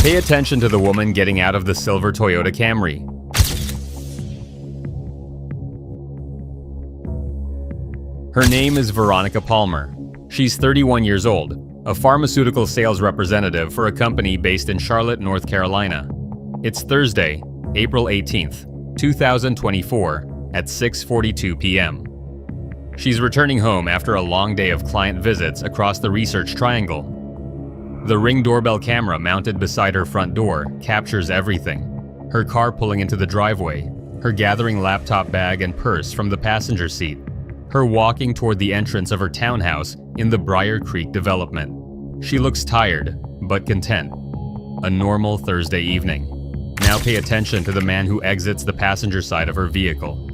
Pay attention to the woman getting out of the silver Toyota Camry. Her name is Veronica Palmer. She's 31 years old, a pharmaceutical sales representative for a company based in Charlotte, North Carolina. It's Thursday, April 18th, 2024 at 6:42 p.m. She's returning home after a long day of client visits across the Research Triangle. The Ring doorbell camera mounted beside her front door captures everything. Her car pulling into the driveway, her gathering laptop bag and purse from the passenger seat, her walking toward the entrance of her townhouse in the Briar Creek development. She looks tired, but content. A normal Thursday evening. Now pay attention to the man who exits the passenger side of her vehicle.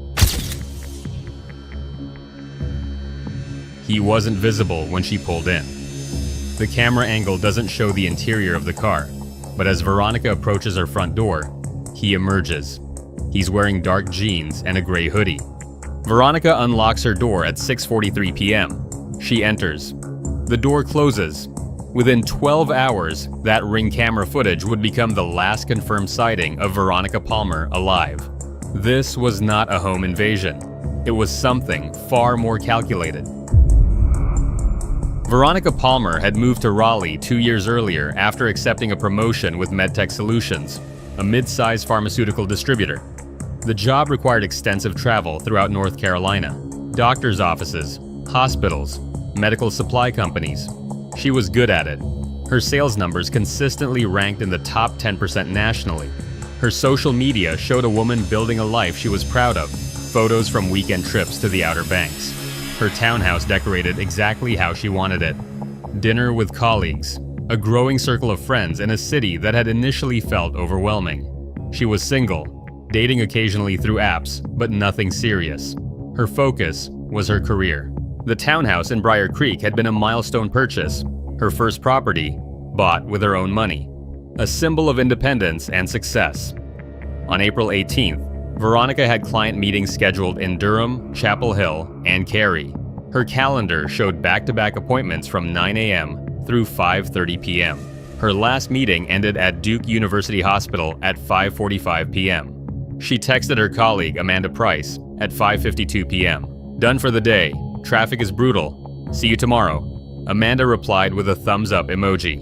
He wasn't visible when she pulled in. The camera angle doesn't show the interior of the car, but as Veronica approaches her front door, he emerges. He's wearing dark jeans and a gray hoodie. Veronica unlocks her door at 6:43 p.m. She enters. The door closes. Within 12 hours, that Ring camera footage would become the last confirmed sighting of Veronica Palmer alive. This was not a home invasion. It was something far more calculated. Veronica Palmer had moved to Raleigh 2 years earlier after accepting a promotion with MedTech Solutions, a mid-sized pharmaceutical distributor. The job required extensive travel throughout North Carolina, doctors' offices, hospitals, medical supply companies. She was good at it. Her sales numbers consistently ranked in the top 10% nationally. Her social media showed a woman building a life she was proud of, photos from weekend trips to the Outer Banks. Her townhouse decorated exactly how she wanted it. Dinner with colleagues, a growing circle of friends in a city that had initially felt overwhelming. She was single, dating occasionally through apps, but nothing serious. Her focus was her career. The townhouse in Briar Creek had been a milestone purchase, her first property, bought with her own money. A symbol of independence and success. On April 18th, Veronica had client meetings scheduled in Durham, Chapel Hill, and Cary. Her calendar showed back-to-back appointments from 9 a.m. through 5:30 p.m. Her last meeting ended at Duke University Hospital at 5:45 p.m. She texted her colleague Amanda Price at 5:52 p.m. "Done for the day. Traffic is brutal. See you tomorrow." Amanda replied with a thumbs-up emoji.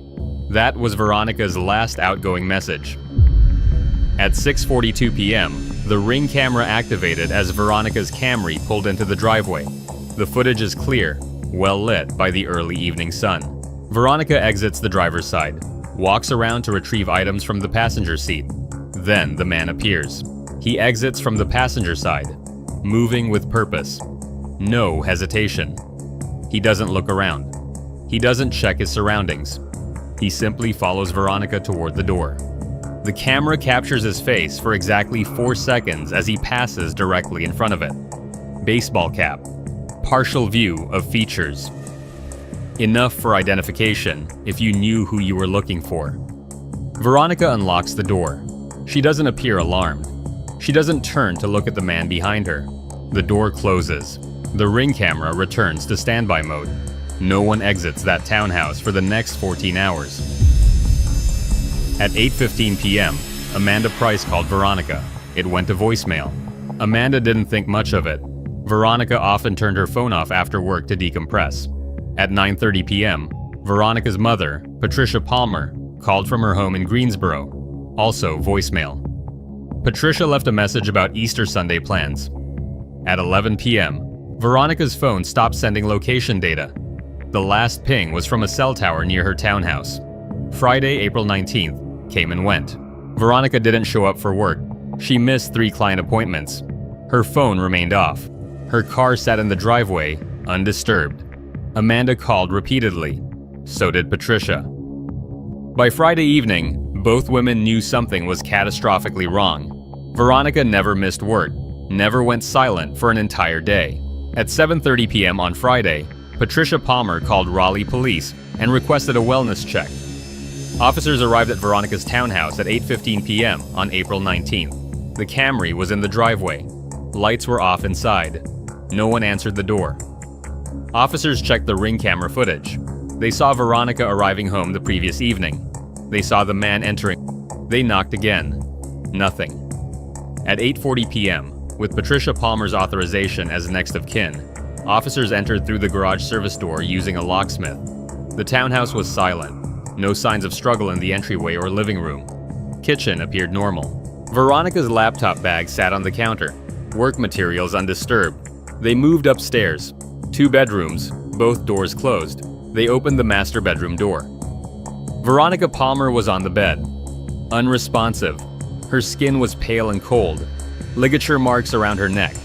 That was Veronica's last outgoing message. At 6:42 p.m., the Ring camera activated as Veronica's Camry pulled into the driveway. The footage is clear, well lit by the early evening sun. Veronica exits the driver's side, walks around to retrieve items from the passenger seat. Then the man appears. He exits from the passenger side, moving with purpose. No hesitation. He doesn't look around. He doesn't check his surroundings. He simply follows Veronica toward the door. The camera captures his face for exactly 4 seconds as he passes directly in front of it. Baseball cap. Partial view of features. Enough for identification if you knew who you were looking for. Veronica unlocks the door. She doesn't appear alarmed. She doesn't turn to look at the man behind her. The door closes. The Ring camera returns to standby mode. No one exits that townhouse for the next 14 hours. At 8:15 p.m., Amanda Price called Veronica. It went to voicemail. Amanda didn't think much of it. Veronica often turned her phone off after work to decompress. At 9:30 p.m., Veronica's mother, Patricia Palmer, called from her home in Greensboro. Also voicemail. Patricia left a message about Easter Sunday plans. At 11 p.m., Veronica's phone stopped sending location data. The last ping was from a cell tower near her townhouse. Friday, April 19th, came and went. Veronica didn't show up for work. She missed 3 client appointments. Her phone remained off. Her car sat in the driveway, undisturbed. Amanda called repeatedly. So did Patricia. By Friday evening, both women knew something was catastrophically wrong. Veronica never missed work, never went silent for an entire day. At 7:30 p.m. on Friday, Patricia Palmer called Raleigh police and requested a wellness check. Officers arrived at Veronica's townhouse at 8:15 p.m. on April 19th. The Camry was in the driveway. Lights were off inside. No one answered the door. Officers checked the Ring camera footage. They saw Veronica arriving home the previous evening. They saw the man entering. They knocked again. Nothing. At 8:40 p.m., with Patricia Palmer's authorization as next of kin, officers entered through the garage service door using a locksmith. The townhouse was silent. No signs of struggle in the entryway or living room. Kitchen appeared normal. Veronica's laptop bag sat on the counter, work materials undisturbed. They moved upstairs. 2 bedrooms, both doors closed. They opened the master bedroom door. Veronica Palmer was on the bed. Unresponsive. Her skin was pale and cold. Ligature marks around her neck.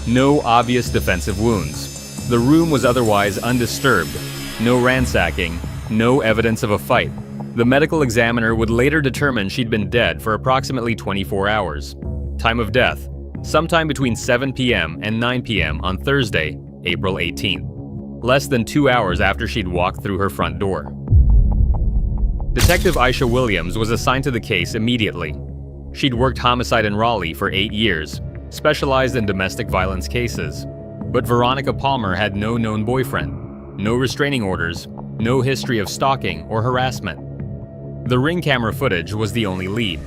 No obvious defensive wounds. The room was otherwise undisturbed. No ransacking. No evidence of a fight. The medical examiner would later determine she'd been dead for approximately 24 hours. Time of death: sometime between 7 p.m. and 9 p.m. on Thursday, April 18th. Less than 2 hours after she'd walked through her front door. Detective Aisha Williams was assigned to the case immediately. She'd worked homicide in Raleigh for 8 years, specialized in domestic violence cases. But Veronica Palmer had no known boyfriend, no restraining orders, no history of stalking or harassment. The ring camera footage was the only lead.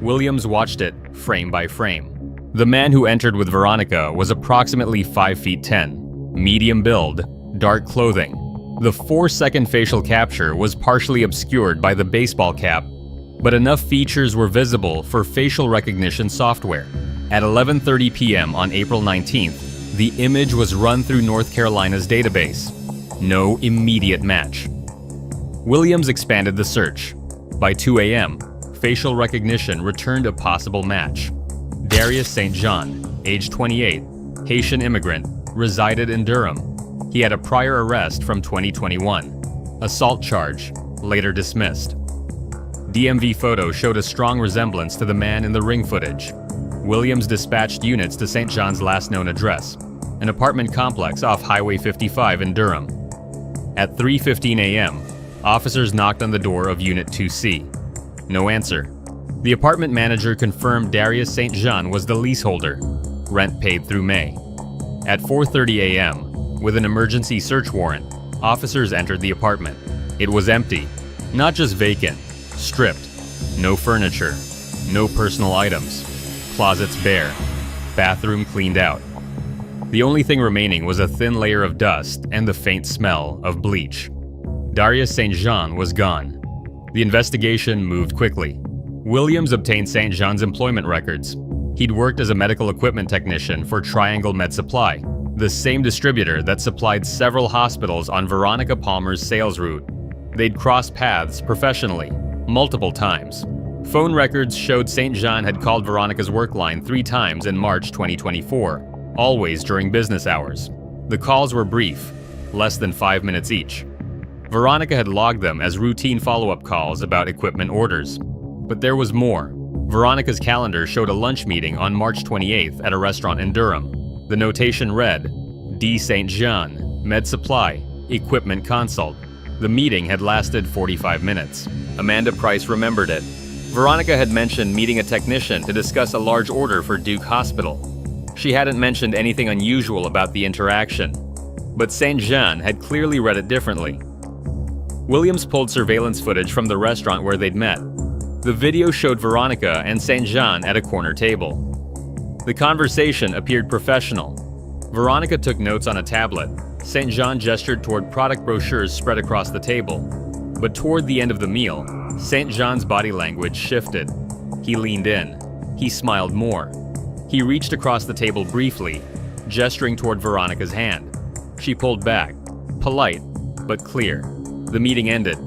Williams watched it frame by frame. The man who entered with Veronica was approximately 5 feet 10, medium build, dark clothing. The 4-second facial capture was partially obscured by the baseball cap, but enough features were visible for facial recognition software. At 11:30 p.m. on April 19th, the image was run through North Carolina's database. No immediate match. Williams expanded the search. By 2 a.m., facial recognition returned a possible match. Darius St. John, age 28, Haitian immigrant, resided in Durham. He had a prior arrest from 2021. Assault charge, later dismissed. DMV photos showed a strong resemblance to the man in the ring footage. Williams dispatched units to St. John's last known address, an apartment complex off Highway 55 in Durham. At 3:15 a.m., officers knocked on the door of Unit 2C. No answer. The apartment manager confirmed Darius St. John was the leaseholder. Rent paid through May. At 4:30 a.m., with an emergency search warrant, officers entered the apartment. It was empty, not just vacant, stripped. No furniture, no personal items. Closets bare. Bathroom cleaned out. The only thing remaining was a thin layer of dust and the faint smell of bleach. Darius St. John was gone. The investigation moved quickly. Williams obtained St. John's employment records. He'd worked as a medical equipment technician for Triangle Med Supply, the same distributor that supplied several hospitals on Veronica Palmer's sales route. They'd crossed paths professionally, multiple times. Phone records showed St. John had called Veronica's work line 3 times in March 2024, always during business hours. The calls were brief, less than 5 minutes each. Veronica had logged them as routine follow-up calls about equipment orders. But there was more. Veronica's calendar showed a lunch meeting on March 28th at a restaurant in Durham. The notation read, D. St. John, Med Supply, Equipment Consult. The meeting had lasted 45 minutes. Amanda Price remembered it. Veronica had mentioned meeting a technician to discuss a large order for Duke Hospital. She hadn't mentioned anything unusual about the interaction. But St. John had clearly read it differently. Williams pulled surveillance footage from the restaurant where they'd met. The video showed Veronica and St. John at a corner table. The conversation appeared professional. Veronica took notes on a tablet. St. John gestured toward product brochures spread across the table. But toward the end of the meal, St. John's body language shifted. He leaned in. He smiled more. He reached across the table briefly, gesturing toward Veronica's hand. She pulled back, polite, but clear. The meeting ended.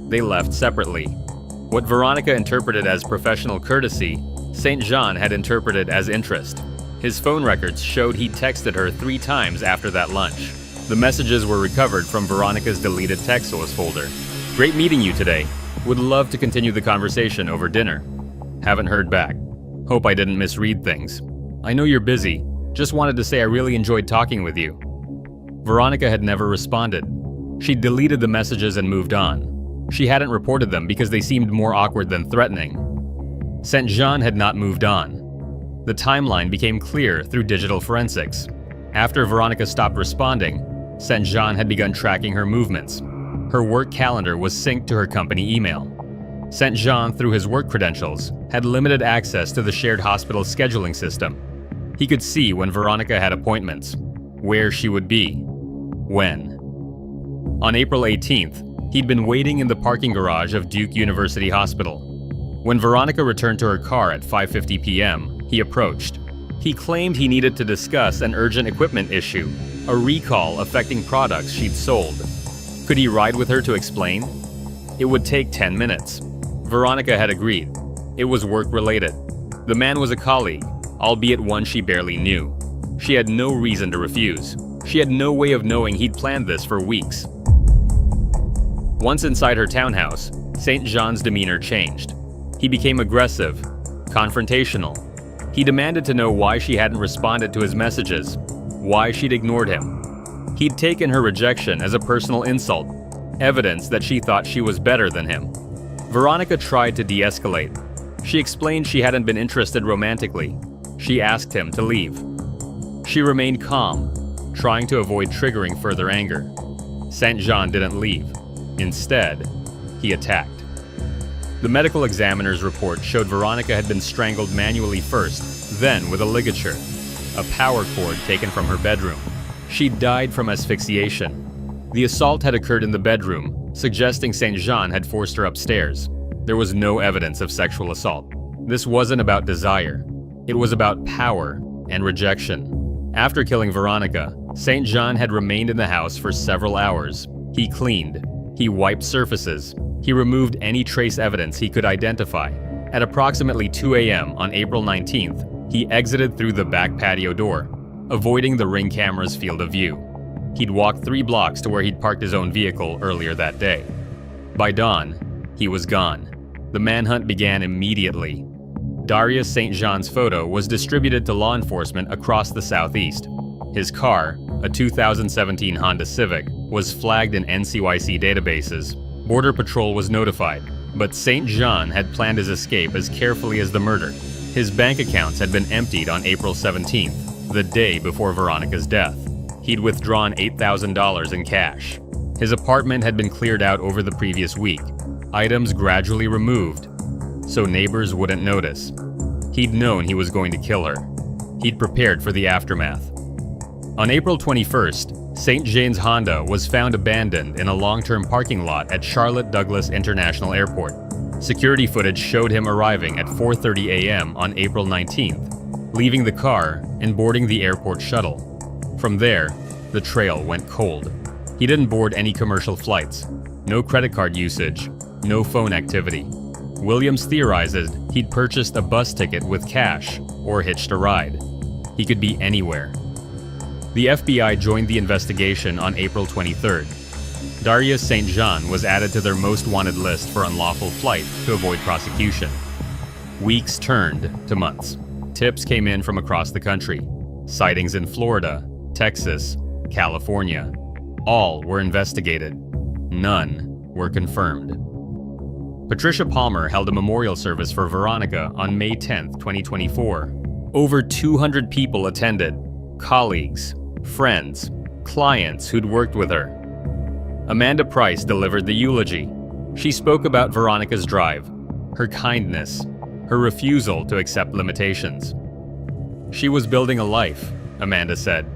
They left separately. What Veronica interpreted as professional courtesy, St. John had interpreted as interest. His phone records showed he texted her 3 times after that lunch. The messages were recovered from Veronica's deleted text source folder. Great meeting you today. Would love to continue the conversation over dinner. Haven't heard back. Hope I didn't misread things. I know you're busy. Just wanted to say I really enjoyed talking with you. Veronica had never responded. She'd deleted the messages and moved on. She hadn't reported them because they seemed more awkward than threatening. St. John had not moved on. The timeline became clear through digital forensics. After Veronica stopped responding, St. John had begun tracking her movements. Her work calendar was synced to her company email. St. Jean, through his work credentials, had limited access to the shared hospital scheduling system. He could see when Veronica had appointments, where she would be, when. On April 18th, he'd been waiting in the parking garage of Duke University Hospital. When Veronica returned to her car at 5:50 p.m., he approached. He claimed he needed to discuss an urgent equipment issue, a recall affecting products she'd sold. Could he ride with her to explain? It would take 10 minutes. Veronica had agreed. It was work-related. The man was a colleague, albeit one she barely knew. She had no reason to refuse. She had no way of knowing he'd planned this for weeks. Once inside her townhouse, St. Jean's demeanor changed. He became aggressive, confrontational. He demanded to know why she hadn't responded to his messages, why she'd ignored him. He'd taken her rejection as a personal insult, evidence that she thought she was better than him. Veronica tried to de-escalate. She explained she hadn't been interested romantically. She asked him to leave. She remained calm, trying to avoid triggering further anger. St. Jean didn't leave. Instead, he attacked. The medical examiner's report showed Veronica had been strangled manually first, then with a ligature, a power cord taken from her bedroom. She died from asphyxiation. The assault had occurred in the bedroom, suggesting St. Jean had forced her upstairs. There was no evidence of sexual assault. This wasn't about desire. It was about power and rejection. After killing Veronica, St. Jean had remained in the house for several hours. He cleaned. He wiped surfaces. He removed any trace evidence he could identify. At approximately 2 a.m. on April 19th, he exited through the back patio door, avoiding the Ring camera's field of view. He'd walked 3 blocks to where he'd parked his own vehicle earlier that day. By dawn, he was gone. The manhunt began immediately. Darius St. Jean's photo was distributed to law enforcement across the Southeast. His car, a 2017 Honda Civic, was flagged in NCYC databases. Border Patrol was notified, but St. Jean had planned his escape as carefully as the murder. His bank accounts had been emptied on April 17th, the day before Veronica's death. He'd withdrawn $8,000 in cash. His apartment had been cleared out over the previous week, items gradually removed, so neighbors wouldn't notice. He'd known he was going to kill her. He'd prepared for the aftermath. On April 21st, St. Jean's Honda was found abandoned in a long-term parking lot at Charlotte Douglas International Airport. Security footage showed him arriving at 4:30 a.m. on April 19th, leaving the car and boarding the airport shuttle. From there, the trail went cold. He didn't board any commercial flights, no credit card usage, no phone activity. Williams theorizes he'd purchased a bus ticket with cash or hitched a ride. He could be anywhere. The FBI joined the investigation on April 23rd. Darius St. Jean was added to their most wanted list for unlawful flight to avoid prosecution. Weeks turned to months. Tips came in from across the country. Sightings in Florida, Texas, California. All were investigated. None were confirmed. Patricia Palmer held a memorial service for Veronica on May 10, 2024. Over 200 people attended, colleagues, friends, clients who'd worked with her. Amanda Price delivered the eulogy. She spoke about Veronica's drive, her kindness, her refusal to accept limitations. She was building a life, Amanda said.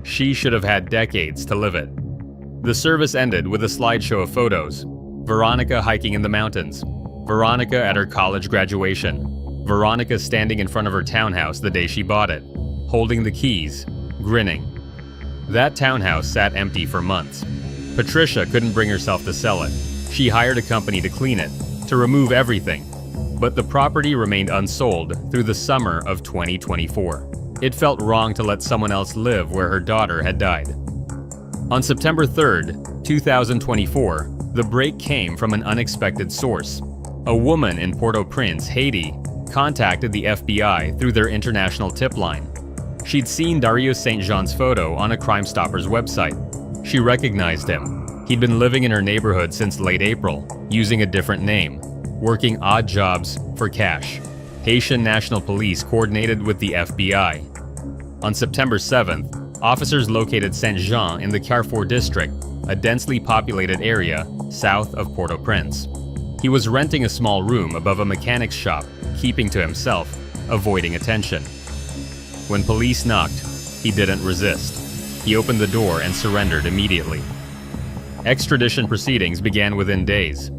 She should have had decades to live it. The service ended with a slideshow of photos. Veronica hiking in the mountains. Veronica at her college graduation. Veronica standing in front of her townhouse the day she bought it, holding the keys, grinning. That townhouse sat empty for months. Patricia couldn't bring herself to sell it. She hired a company to clean it, to remove everything. But the property remained unsold through the summer of 2024. It felt wrong to let someone else live where her daughter had died. On September 3rd, 2024, the break came from an unexpected source. A woman in Port-au-Prince, Haiti, contacted the FBI through their international tip line. She'd seen Darius St. Jean's photo on a Crime Stoppers website. She recognized him. He'd been living in her neighborhood since late April, using a different name, working odd jobs for cash. Haitian National Police coordinated with the FBI. On September 7th, officers located St. Jean in the Carrefour district, a densely populated area south of Port-au-Prince. He was renting a small room above a mechanic's shop, keeping to himself, avoiding attention. When police knocked, he didn't resist. He opened the door and surrendered immediately. Extradition proceedings began within days.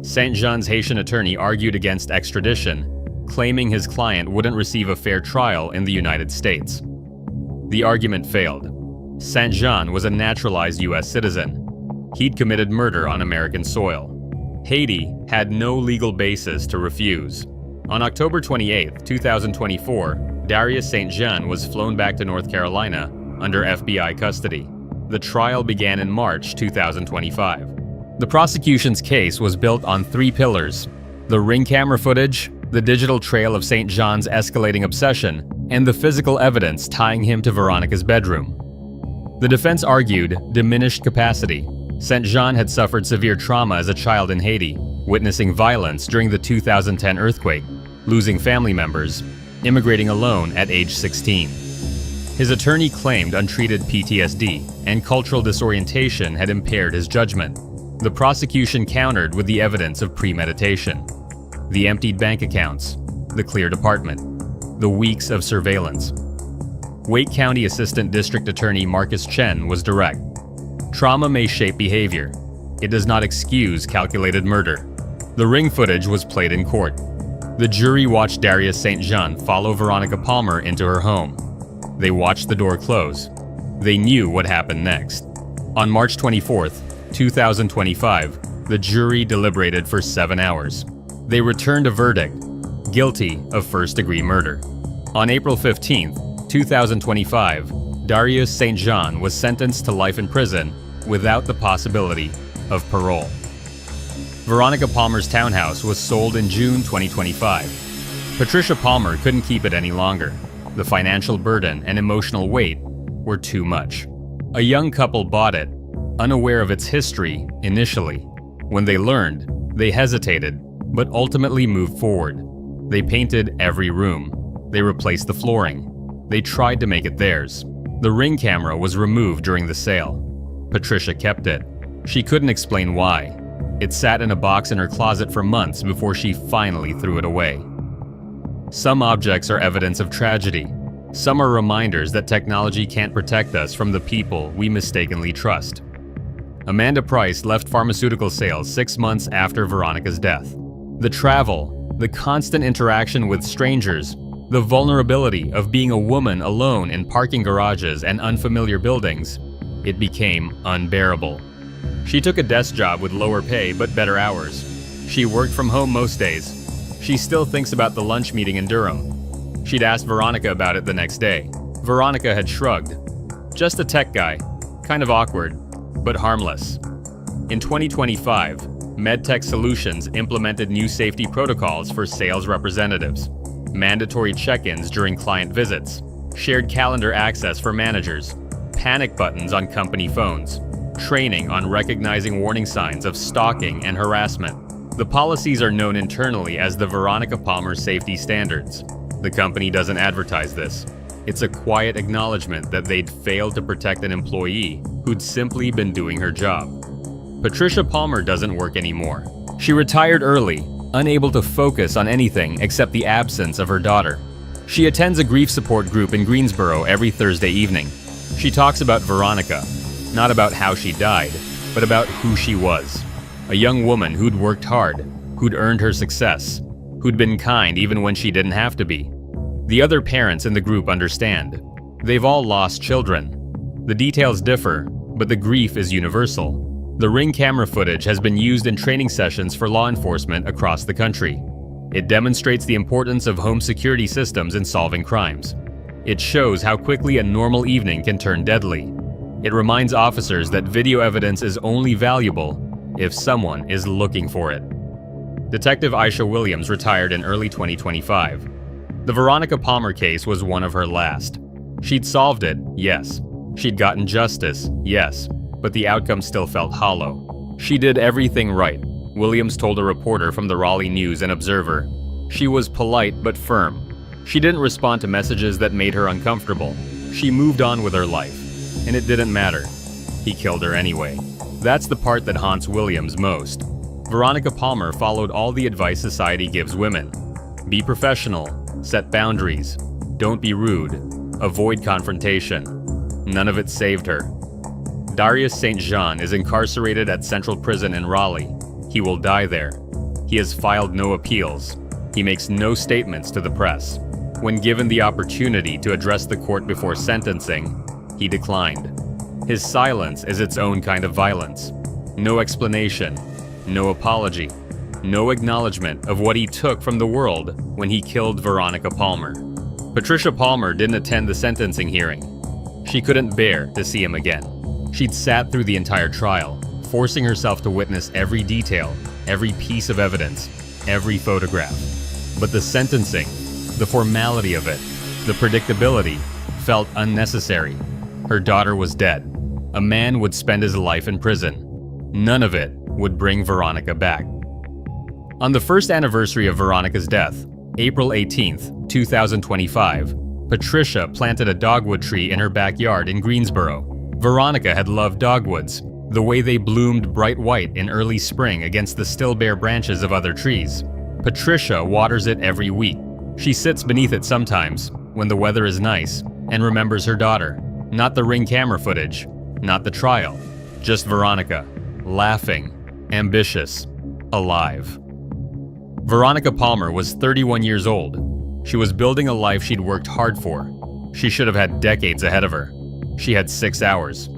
St. Jean's Haitian attorney argued against extradition, claiming his client wouldn't receive a fair trial in the United States. The argument failed. St. Jean was a naturalized U.S. citizen. He'd committed murder on American soil. Haiti had no legal basis to refuse. On October 28, 2024, Darius St. Jean was flown back to North Carolina under FBI custody. The trial began in March 2025. The prosecution's case was built on 3 pillars: the ring camera footage, the digital trail of St. Jean's escalating obsession, and the physical evidence tying him to Veronica's bedroom. The defense argued diminished capacity. St. Jean had suffered severe trauma as a child in Haiti, witnessing violence during the 2010 earthquake, losing family members, immigrating alone at age 16. His attorney claimed untreated PTSD and cultural disorientation had impaired his judgment. The prosecution countered with the evidence of premeditation: the emptied bank accounts, the cleared apartment, the weeks of surveillance. Wake County Assistant District Attorney Marcus Chen was direct. Trauma may shape behavior. It does not excuse calculated murder. The ring footage was played in court. The jury watched Darius St. Jean follow Veronica Palmer into her home. They watched the door close. They knew what happened next. On March 24, 2025, the jury deliberated for 7 hours. They returned a verdict: guilty of first-degree murder. On April 15, 2025, Darius St. Jean was sentenced to life in prison without the possibility of parole. Veronica Palmer's townhouse was sold in June 2025. Patricia Palmer couldn't keep it any longer. The financial burden and emotional weight were too much. A young couple bought it, unaware of its history initially. When they learned, they hesitated, but ultimately moved forward. They painted every room. They replaced the flooring. They tried to make it theirs. The ring camera was removed during the sale. Patricia kept it. She couldn't explain why. It sat in a box in her closet for months before she finally threw it away. Some objects are evidence of tragedy. Some are reminders that technology can't protect us from the people we mistakenly trust. Amanda Price left pharmaceutical sales 6 months after Veronica's death. The travel, the constant interaction with strangers, the vulnerability of being a woman alone in parking garages and unfamiliar buildings, it became unbearable. She took a desk job with lower pay but better hours. She worked from home most days. She still thinks about the lunch meeting in Durham. She'd asked Veronica about it the next day. Veronica had shrugged. Just a tech guy, kind of awkward, but harmless. In 2025, MedTech Solutions implemented new safety protocols for sales representatives, mandatory check-ins during client visits, shared calendar access for managers, panic buttons on company phones, training on recognizing warning signs of stalking and harassment. The policies are known internally as the Veronica Palmer Safety Standards. The company doesn't advertise this. It's a quiet acknowledgement that they'd failed to protect an employee who'd simply been doing her job. Patricia Palmer doesn't work anymore. She retired early, unable to focus on anything except the absence of her daughter. She attends a grief support group in Greensboro every Thursday evening. She talks about Veronica, not about how she died, but about who she was. A young woman who'd worked hard, who'd earned her success, who'd been kind even when she didn't have to be. The other parents in the group understand. They've all lost children. The details differ, but the grief is universal. The ring camera footage has been used in training sessions for law enforcement across the country. It demonstrates the importance of home security systems in solving crimes. It shows how quickly a normal evening can turn deadly. It reminds officers that video evidence is only valuable if someone is looking for it. Detective Aisha Williams retired in early 2025. The Veronica Palmer case was one of her last. She'd solved it, yes. She'd gotten justice, yes. But the outcome still felt hollow. She did everything right, Williams told a reporter from the Raleigh News and Observer. She was polite but firm. She didn't respond to messages that made her uncomfortable. She moved on with her life. And it didn't matter. He killed her anyway. That's the part that haunts Williams most. Veronica Palmer followed all the advice society gives women. Be professional, set boundaries, don't be rude, avoid confrontation. None of it saved her. Darius St. Jean is incarcerated at Central Prison in Raleigh. He will die there. He has filed no appeals. He makes no statements to the press. When given the opportunity to address the court before sentencing, he declined. His silence is its own kind of violence. No explanation, no apology, no acknowledgement of what he took from the world when he killed Veronica Palmer. Patricia Palmer didn't attend the sentencing hearing. She couldn't bear to see him again. She'd sat through the entire trial, forcing herself to witness every detail, every piece of evidence, every photograph. But the sentencing, the formality of it, the predictability, felt unnecessary. Her daughter was dead. A man would spend his life in prison. None of it would bring Veronica back. On the first anniversary of Veronica's death, April 18th, 2025, Patricia planted a dogwood tree in her backyard in Greensboro. Veronica had loved dogwoods, the way they bloomed bright white in early spring against the still bare branches of other trees. Patricia waters it every week. She sits beneath it sometimes, when the weather is nice, and remembers her daughter. Not the Ring camera footage, not the trial, just Veronica, laughing, ambitious, alive. Veronica Palmer was 31 years old. She was building a life she'd worked hard for. She should have had decades ahead of her. She had 6 hours.